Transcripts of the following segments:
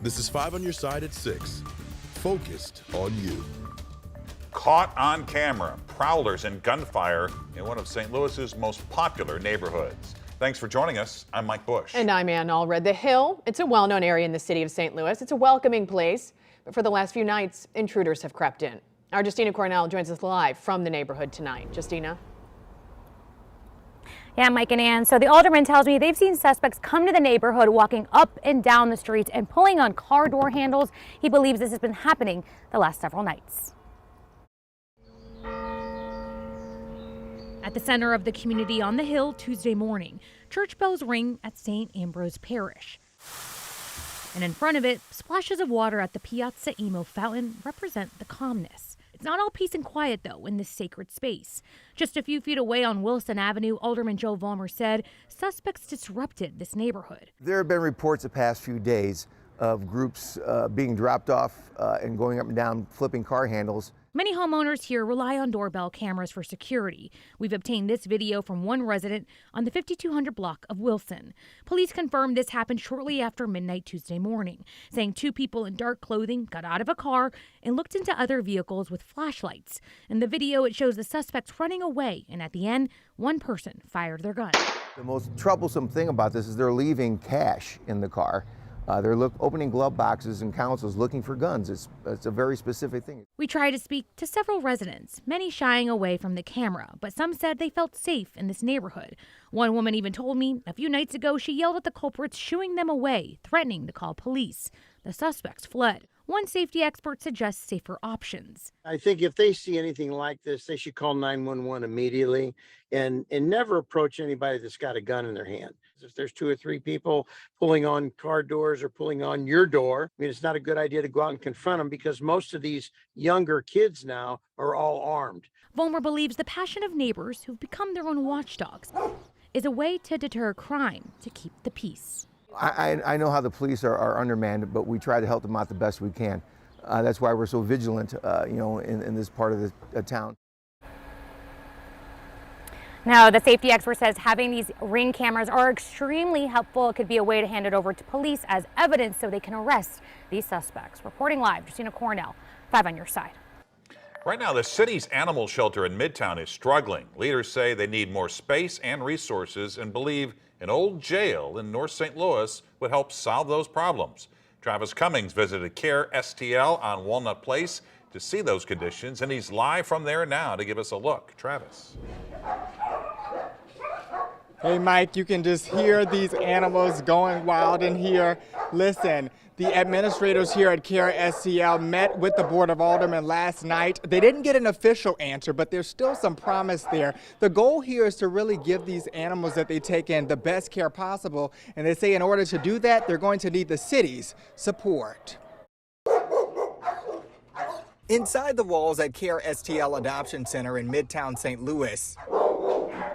This is 5 on your side at 6. Focused on you. Caught on camera, prowlers and gunfire in one of St. Louis's most popular neighborhoods. Thanks for joining us. I'm Mike Bush. And I'm Ann Allred. The Hill, it's a well-known area in the city of St. Louis. It's a welcoming place, but for the last few nights, intruders have crept in. Our Justina Cornell joins us live from the neighborhood tonight. Justina? Yeah, Mike and Ann. So the alderman tells me they've seen suspects come to the neighborhood walking up and down the streets and pulling on car door handles. He believes this has been happening the last several nights. At the center of the community on the Hill Tuesday morning, church bells ring at St. Ambrose Parish. And in front of it, splashes of water at the Piazza Emo fountain represent the calmness. It's not all peace and quiet, though, in this sacred space. Just a few feet away on Wilson Avenue, Alderman Joe Vollmer said suspects disrupted this neighborhood. There have been reports the past few days of groups being dropped off and going up and down, flipping car handles. Many homeowners here rely on doorbell cameras for security. We've obtained this video from one resident on the 5200 block of Wilson. Police confirmed this happened shortly after midnight Tuesday morning, saying two people in dark clothing got out of a car and looked into other vehicles with flashlights. In the video, it shows the suspects running away, and at the end, one person fired their gun. The most troublesome thing about this is they're leaving cash in the car. They're opening glove boxes and consoles looking for guns. It's a very specific thing. We tried to speak to several residents, many shying away from the camera, but some said they felt safe in this neighborhood. One woman even told me a few nights ago she yelled at the culprits, shooing them away, threatening to call police. The suspects fled. One safety expert suggests safer options. I think if they see anything like this, they should call 911 immediately and never approach anybody that's got a gun in their hand. If there's 2 or 3 people pulling on car doors or pulling on your door, I mean, it's not a good idea to go out and confront them because most of these younger kids now are all armed. Vollmer believes the passion of neighbors who've become their own watchdogs is a way to deter crime, to keep the peace. I know how the police are undermanned, but we try to help them out the best we can. That's why we're so vigilant, in this part of the town. Now, the safety expert says having these Ring cameras are extremely helpful. It could be a way to hand it over to police as evidence so they can arrest these suspects. Reporting live, Justina Cornell, 5 on your side. Right now, the city's animal shelter in Midtown is struggling. Leaders say they need more space and resources and believe an old jail in North St. Louis would help solve those problems. Travis Cummings visited Care STL on Walnut Place to see those conditions, and he's live from there now to give us a look. Travis. Hey Mike, you can just hear these animals going wild in here. Listen, the administrators here at Care STL met with the Board of Aldermen last night. They didn't get an official answer, but there's still some promise there. The goal here is to really give these animals that they take in the best care possible, and they say in order to do that, they're going to need the city's support. Inside the walls at Care STL Adoption Center in Midtown St. Louis,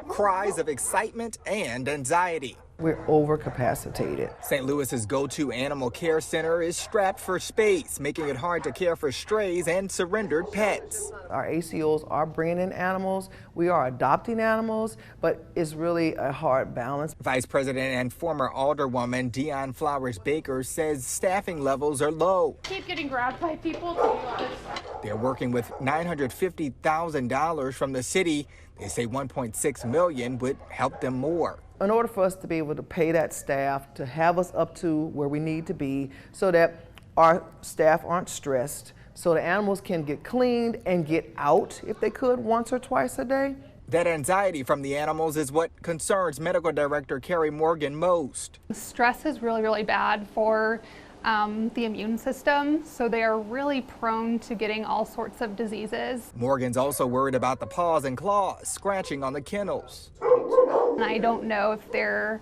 cries of excitement and anxiety. We're overcapacitated. St. Louis's go-to animal care center is strapped for space, making it hard to care for strays and surrendered pets. Our ACOs are bringing in animals. We are adopting animals, but it's really a hard balance. Vice President and former Alderwoman Dion Flowers Baker says staffing levels are low. Keep getting grabbed by people, to be honest. They're working with $950,000 from the city. They say $1.6 million would help them more. In order for us to be able to pay that staff, to have us up to where we need to be so that our staff aren't stressed, so the animals can get cleaned and get out if they could once or twice a day. That anxiety from the animals is what concerns Medical Director Carrie Morgan most. Stress is really, really bad for the immune system, so they are really prone to getting all sorts of diseases. Morgan's also worried about the paws and claws scratching on the kennels. And I don't know if they're,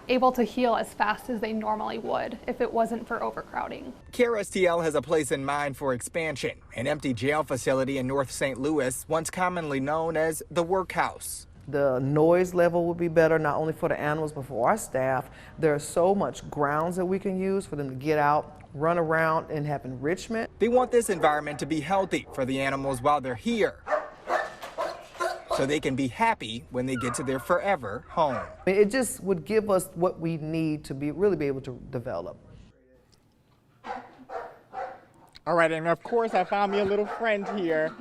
able to heal as fast as they normally would if it wasn't for overcrowding. Care STL has a place in mind for expansion, an empty jail facility in North St. Louis, once commonly known as the workhouse. The noise level would be better, not only for the animals, but for our staff. There's so much grounds that we can use for them to get out, run around, and have enrichment. They want this environment to be healthy for the animals while they're here, so they can be happy when they get to their forever home. It just would give us what we need to really be able to develop. All right, and of course I found me a little friend here.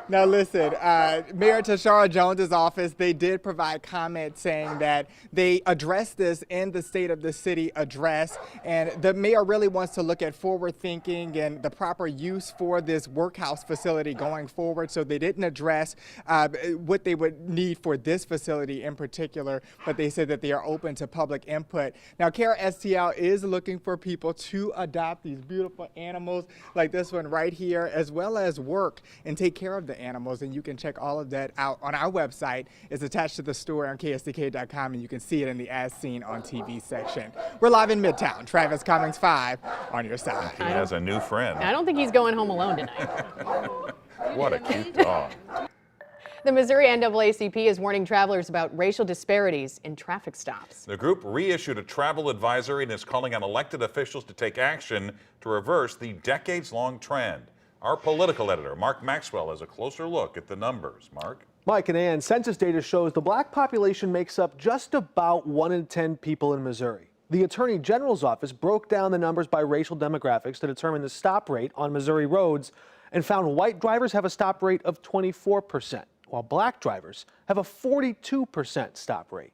Now listen, Mayor Tashara Jones's office, they did provide comment saying that they addressed this in the State of the City address, and the mayor really wants to look at forward thinking and the proper use for this workhouse facility going forward. So they didn't address what they would need for this facility in particular, but they said that they are open to public input. Now, CARE STL is looking for people to adopt these beautiful animals like this one right here, as well as work and take care of the animals. And you can check all of that out on our website. It's attached to the store on ksdk.com, and you can see it in the As Seen on TV section. We're live in Midtown. Travis Cummings 5 on your side. He has a new friend. I don't think he's going home alone tonight. What a cute dog. The Missouri NAACP is warning travelers about racial disparities in traffic stops. The group reissued a travel advisory and is calling on elected officials to take action to reverse the decades-long trend. Our political editor, Mark Maxwell, has a closer look at the numbers. Mark? Mike and Ann, census data shows the black population makes up just about 1 in 10 people in Missouri. The Attorney General's office broke down the numbers by racial demographics to determine the stop rate on Missouri roads and found white drivers have a stop rate of 24%, while black drivers have a 42% stop rate.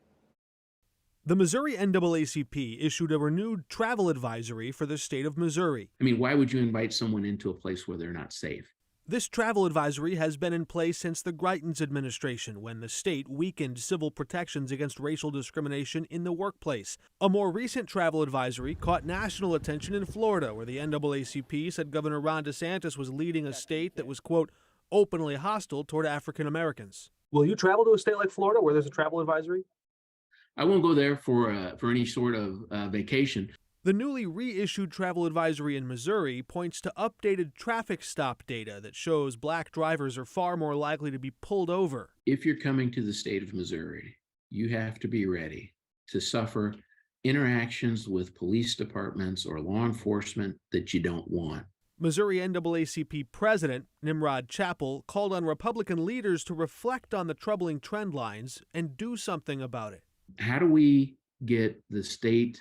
The Missouri NAACP issued a renewed travel advisory for the state of Missouri. I mean, why would you invite someone into a place where they're not safe? This travel advisory has been in place since the Greitens administration, when the state weakened civil protections against racial discrimination in the workplace. A more recent travel advisory caught national attention in Florida, where the NAACP said Governor Ron DeSantis was leading a state that was, quote, openly hostile toward African Americans. Will you travel to a state like Florida where there's a travel advisory? I won't go there for any sort of vacation. The newly reissued travel advisory in Missouri points to updated traffic stop data that shows black drivers are far more likely to be pulled over. If you're coming to the state of Missouri, you have to be ready to suffer interactions with police departments or law enforcement that you don't want. Missouri NAACP President Nimrod Chappell called on Republican leaders to reflect on the troubling trend lines and do something about it. How do we get the state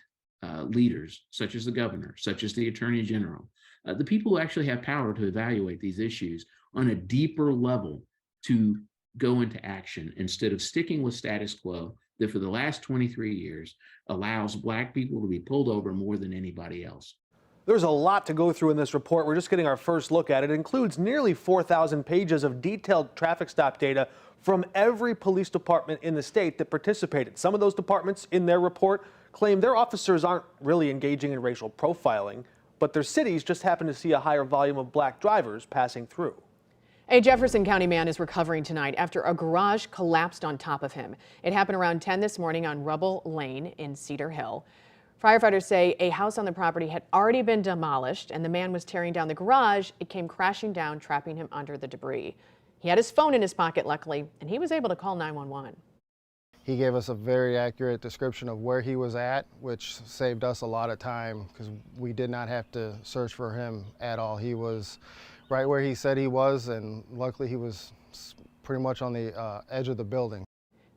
leaders, such as the governor, such as the attorney general, the people who actually have power to evaluate these issues on a deeper level, to go into action instead of sticking with status quo that for the last 23 years allows black people to be pulled over more than anybody else? There's a lot to go through in this report. We're just getting our first look at it. It includes nearly 4,000 pages of detailed traffic stop data from every police department in the state that participated. Some of those departments in their report claim their officers aren't really engaging in racial profiling, but their cities just happen to see a higher volume of black drivers passing through. A Jefferson County man is recovering tonight after a garage collapsed on top of him. It happened around 10 this morning on Rubble Lane in Cedar Hill. Firefighters say a house on the property had already been demolished and the man was tearing down the garage. It came crashing down, trapping him under the debris. He had his phone in his pocket, luckily, and he was able to call 911. He gave us a very accurate description of where he was at, which saved us a lot of time because we did not have to search for him at all. He was right where he said he was, and luckily he was pretty much on the edge of the building.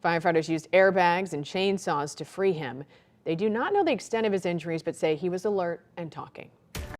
Firefighters used airbags and chainsaws to free him. They do not know the extent of his injuries, but say he was alert and talking.